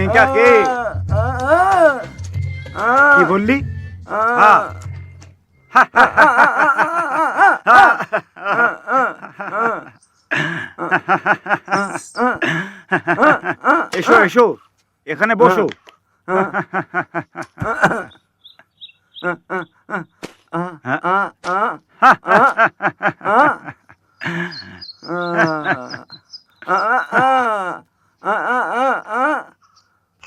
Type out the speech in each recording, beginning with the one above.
এইটা কে? কি বললি? এসো এসো, এখানে বসো।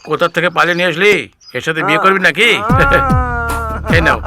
কোথা থেকে পালিয়ে নিয়ে আসলি? এর সাথে বিয়ে করবি নাকি? এই নাও।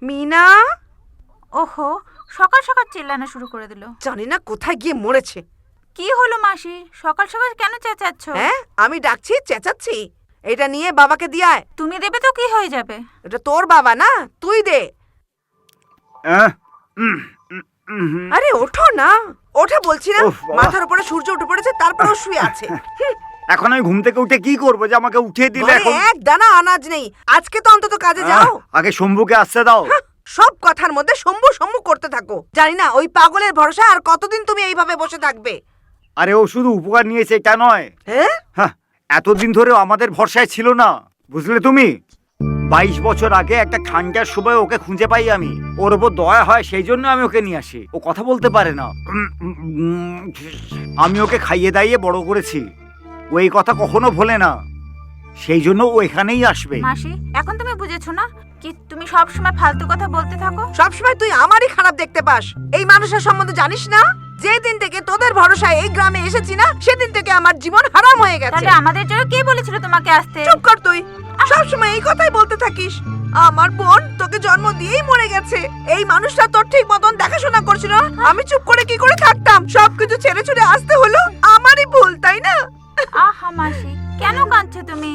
মিনা, ওহো, সকাল সকাল চিল্লানো শুরু করে দিল। জানি না কোথায় গিয়ে মরেছে। কি হলো মাসি, সকাল সকাল কেন চেঁচাচ্ছ? হ্যাঁ, আমি ডাকছি চেঁচাচ্ছি। এটা নিয়ে বাবাকে দিয়ে আয়। তুমি দেবে তো কি হয়ে যাবে? এটা তোর বাবা না, তুই দে। আরে ওঠো না, ওঠা বলছি না। মাথার উপরে সূর্য উঠে পড়েছে, তারপর ও শুয়ে আছে। এখন আমি ঘুম থেকে উঠে কি করবো যে আমাকে উঠিয়ে দিলে? এখন এক দানা আনাজ নেই। আজকে তো অন্তত কাজে যাও। আগে শম্ভুকে আসতে দাও। সব কথার মধ্যে শম্ভু শম্ভু করতে থাকো। জানি না ওই পাগলের ভরসা আর কতদিন তুমি এইভাবে বসে থাকবে। আরে ও শুধু উপকার নিয়েছে এটা নয়, হ্যাঁ, এতদিন ধরেও আমাদের ভরসায় ছিল না, বুঝলে তুমি? 22 বছর আগে একটা ঠান্ডার সময় ওকে খুঁজে পাই আমি। ওর ওপর দয়া হয় সেই জন্য আমি ওকে নিয়ে আসি। ও কথা বলতে পারে না, আমি ওকে খাইয়ে দাইয়ে বড় করেছি। ও এই কথা কখনো ভোলে না, সেই জন্য ও এখানেই আসবে। মাসি, এখন তুমি বুঝেছো না কি তুমি সব সময় ফালতু কথা বলতে থাকো? সবসময় তুই আমারই খারাপ দেখতে পাস। এই মানুষের সম্বন্ধে জানিস না? যেদিন থেকে তোদের ভরসায় এই গ্রামে এসেছি না, সেদিন থেকে আমার জীবন হারাম হয়ে গেছে। তাহলে আমাদের জন্য কে বলেছিল তোমাকে আসতে? চুপ কর তুই, সবসময় এই কথাই বলতে থাকিস। আমার বোন তোকে জন্ম দিয়েই মরে গেছে। এই মানুষটা তোর ঠিক মতন দেখাশোনা করছিল না। আমি চুপ করে কি করে থাকতাম? সবকিছু ছেড়ে ছুড়ে আসতে হলো, আমারই ভুল, তাই না? আহা মাসি, কেন কাঁদছো তুমি?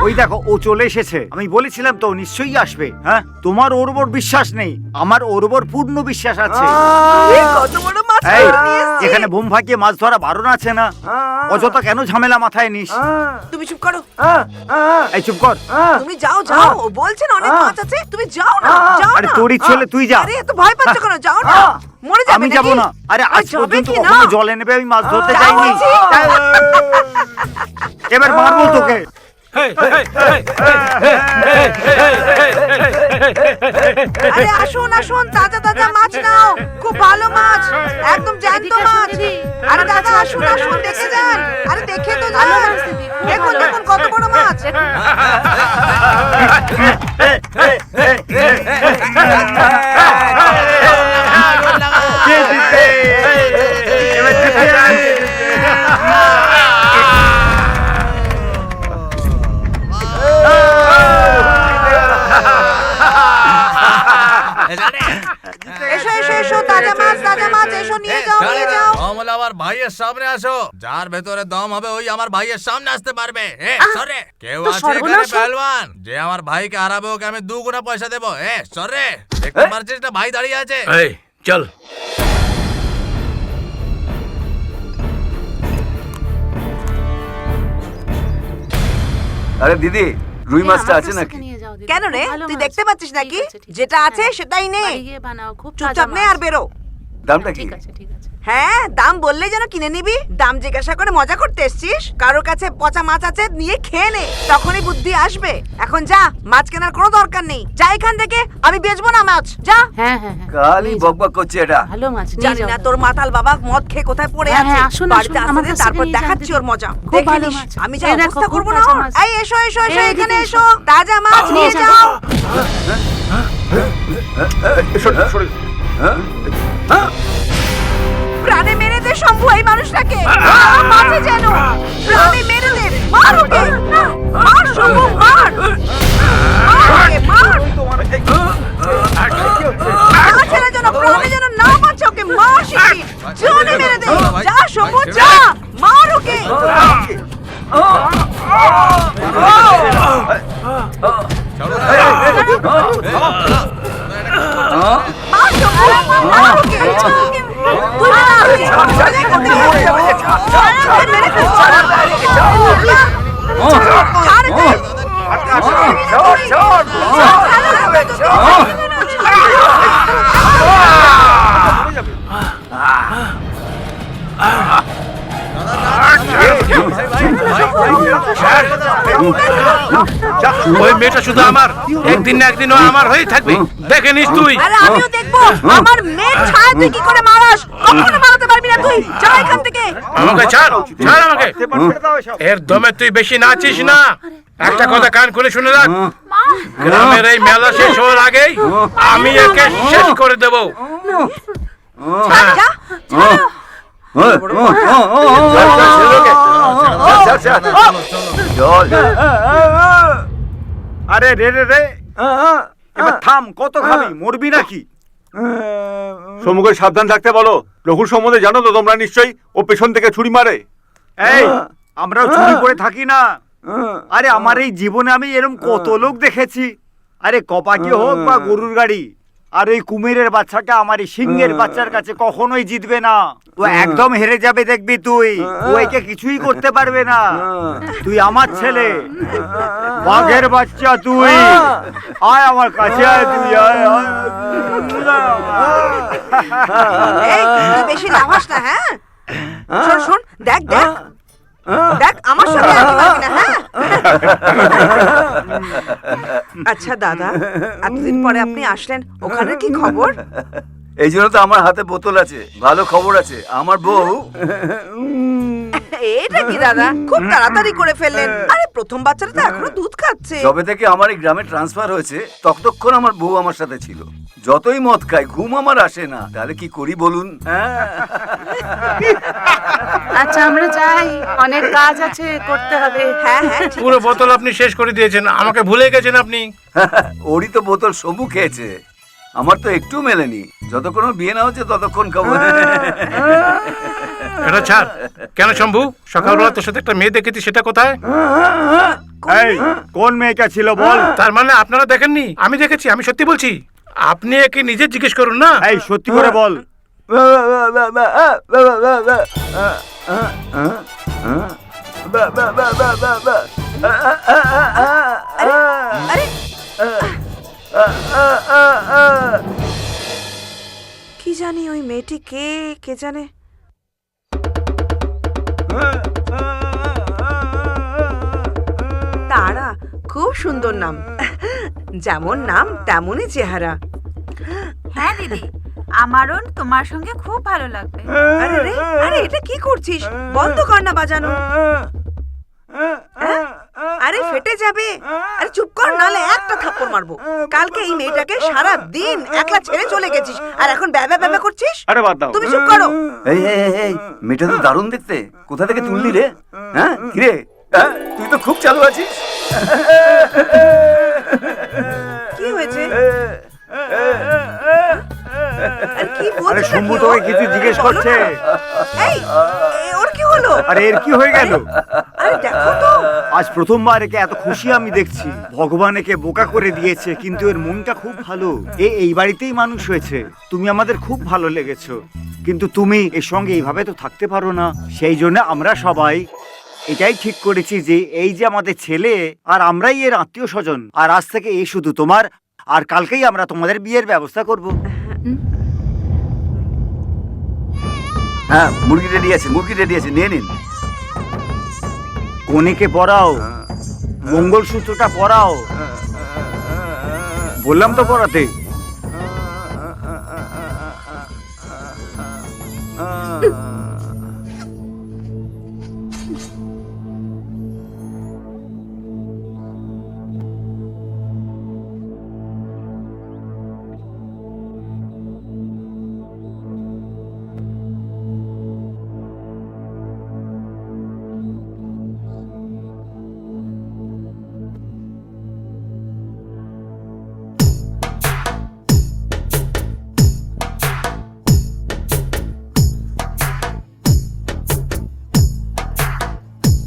ওই দেখো ও চলে এসেছে। আমি বলেছিলাম তো নিশ্চয়ই আসবে। হ্যাঁ, তোমার ওর উপর বিশ্বাস নেই, আমার ওর উপর পূর্ণ বিশ্বাস আছে। কত বড় মাছ এই, নিয়ে এসেছি। এখানে বোম ফাটিয়ে মাছ ধরা বারণ আছে না? অযথা কেন ঝামেলা মাথায় নিস? তুমি চুপ করো। এই চুপ কর। তুমি যাও যাও, ও বলছেন অনেক মাছ আছে, তুমি যাও না, যাও আরে না। তোরই ছেলে, তুই যা। আরে এত ভয় পাচ্ছ কেন? যাও না, মরে যাবে। আমি যাব না। আরে আজ যাবে পর্যন্ত কি কখনো না? জলে নেবে আমি মাছ ধরতে যাও যাইনি। বলছি। এবার মারবো তোকে। আরে আসুন আসুন, তাজা তাজা মাছ নাও, খুব ভালো মাছ, একদম জ্যান্ত মাছ। আরে দাদা আসুন আসুন, দেখে যান, আরে দেখে তো যান, দেখুন দেখুন কত বড় মাছ। এসো এসো এসো, তাজা মাছ এসো, নিয়ে যাও নিয়ে যাও। দম হলে আমার ভাইয়ের সামনে আসো, যার ভেতরে দম হবে ওই আমার ভাইয়ের সামনে আসতে পারবে। সরে, কেউ আছে এখানে পেলওয়ান যে আমার ভাইকে হারাবে, ওকে আমি 2 গুণা পয়সা দেবো। সরে, দেখতে পারছিস না ভাই দাঁড়িয়ে আছে। এই চল। আরে দিদি, রুই মাছটা আছে নাকি? কেন রে, তুই দেখতে পাচ্ছিস নাকি? যেটা আছে সেটাই নে, চুপচাপ নে আর বেরো। দামটা কি? হ্যাঁ, দাম বললেই যেন কিনে নিবি। দাম জিজ্ঞাসা করে মজা করতে এসছিস? কারোর কাছে পচা মাছ আছে, নিয়ে খেয়ে নে, তখনই বুদ্ধি আসবে। এখন যা, মাছ কেনার কোনো দরকার নেই, যা এখান থেকে, আমি বেচবো না মাছ, যা। হ্যাঁ হ্যাঁ হ্যাঁ, কালি বকবক করছে এটা। ভালো মাছ নিয়ে জানি যাও। না তোর মাতাল বাবা মদ খেয়ে কোথায় পড়ে হ্যাঁ, আছে। হ্যাঁ, আসুন, বাড়িতে আসুন, আমার আসলে কাছ তারপর থেকে নিয়ে দেখাচ্ছি যান। ওর মজা। খুব দেখে ভালো নিস, মাছ। আমি যা এই দেখো, অবস্থা খুব করবো না তাজা ওর। মাছ। এই এসো এসো এসো, এই এখানে দিদি, এসো, তাজা মাছ নিয়ে নিয়ে যাও। প্রাণে মেরে দে শম্ভু এই মানুষটাকে, মাঝে যেন প্রাণে মেরে দে, মার ওকে, মার শম্ভু, মার ওকে, মার। ছেলে যেন প্রাণে যেন না বাঁচে, ওকে মার শিখি, জোরে মেরে দে, যা শম্ভু যা, মার ওকে। মার শম্ভু, মার ওকে। তুই না, মেরে ফেল, ছাড় দে। ওই মেয়েটা শুধু আমার, একদিন না একদিন ও আমার হয়েই থাকবে, দেখে নিস তুই। আরে আমিও দেখবো আমার মেয়ের ছায়া তুই কি করে মারাস। কখনো মারাতে পারবি না তুই, যা এখান থেকে। আমাকে ছাড়, ছাড় আমাকে। এর দমে তুই বেশি নাচিস না। একটা কথা কান খুলে শুনে রাখ, গ্রামের এই মেলা শেষ হওয়ার আগেই আমি একে শেষ করে দেবো। যা, আরে রে রে রে, এবার থাম, কত খাবি, মরবি নাকি? সমুখে সাবধান থাকতে বলো। রঘুর সম্বন্ধে জানো তো তোমরা নিশ্চয়ই, ও পেছন থেকে ছুরি মারে। এই, আমরাও চুরি করে থাকি না? আরে আমার এই জীবনে আমি এরকম কত লোক দেখেছি। আরে কপাকি হোক বা গরুর গাড়ি, আর ওই কুমিরের বাচ্চাটা আমার এই সিংহের বাচ্চার কাছে কখনোই জিতবে না। ও একদম হেরে যাবে, দেখবি তুই। ও একে কিছুই করতে পারবে না। তুই আমার ছেলে, বাঘের বাচ্চা তুই। আয় আমার কাছে, আয় তুই, আয় আয়। এই তুই বেশি লাফাস না, হ্যাঁ? শোন শোন, দেখ দেখ দেখ, আমার সঙ্গে আর কি পারবি না, হ্যাঁ? আচ্ছা দাদা, এতদিন পরে আপনি আসলেন, ওখানে কি খবর? এই জন্য তো আমার হাতে বোতল আছে, ভালো খবর আছে। আমার বউ এটা কি দাদা, খুব তাড়াতাড়ি করে ফেললেন। আরে প্রথম বাচ্চাটা তো এখনো দুধ খাচ্ছে। যবে থেকে আমার এই গ্রামে ট্রান্সফার হয়েছে, ততক্ষণ আমার বউ আমার সাথে ছিল। যতই মদ খাই, ঘুম আমার আসে না। তাহলে কি করি বলুন? আচ্ছা আমরা যাই, অনেক কাজ আছে, করতে হবে। হ্যাঁ হ্যাঁ, ঠিক পুরো বোতল আপনি শেষ করে দিয়েছেন, আমাকে ভুলে গেছেন আপনি। ওরই তো বোতল সমু খেয়েছে, আমার তো একটু মেলেনি। যতক্ষণ ওর বিয়ে না হচ্ছে ততক্ষণ খাবো। এটা ছাড়। কেন শম্ভু, সকালবেলা তোর সাথে একটা মেয়ে দেখেছি, সেটা কোথায়? এই, কোন মেয়েটা ছিল বল? তার মানে আপনারা দেখেননি? আমি দেখেছি, আমি সত্যি বলছি। আপনি একে নিজে জিজ্ঞেস করুন না। এই সত্যি করে বল। আরে কি জানি ওই মেয়েটি কে, কে জানে। তারা, খুব সুন্দর নাম। যেমন নাম তেমনই চেহারা। হ্যাঁ দিদি, আমারও তোমার সঙ্গে খুব ভালো লাগবে। আরে রে, আরে এটা কি করছিস? বন্ধ কর না বাজানো। আরে ফেটে যাবে। আরে চুপ কর, নালে একটা থাপ্পড় মারবো। কালকে এই মেয়েটাকে সারা দিন একলা ছেড়ে চলে গেছিস, আর এখন ব্যাবা ব্যাবা করছিস। আরে বাদ দাও। তুমি চুপ করো। এই এই এই, এই মেয়েটা তো দারুণ দেখতে, কোথা থেকে তুললি রে? হ্যাঁ কিরে, হ্যাঁ তুই তো খুব চালু আছিস। কি হয়েছে? আর কি বলছিস? আরে শম্ভু তোকে কিছু জিজ্ঞেস করছে। এই, ওর কি হলো? আরে এর কি হয়ে গেল? আরে দেখো তো। আজ প্রথমবার একে এত খুশি আমি দেখছি। ভগবান একে বোকা করে দিয়েছে, কিন্তু এর মনটা খুব ভালো। এই বাড়িতেই মানুষ হয়েছে। তুমি আমাদের খুব ভালো লেগেছো, কিন্তু তুমি এর সঙ্গে এইভাবে তো থাকতে পারো না। সেই জন্য আমরা সবাই এটাই ঠিক করেছি যে এই যে আমাদের ছেলে আর আমরাই এর আত্মীয় স্বজন, আর আজ থেকে এই শুধু তোমার, আর কালকেই আমরা তোমাদের বিয়ের ব্যবস্থা করব। হ্যাঁ মুরগি রেডি আছে, মুরগি রেডি আছে, নিয়ে নিন। কনেকে পরাও, মঙ্গলসূত্রটা পরাও। বললাম তো পরাতে।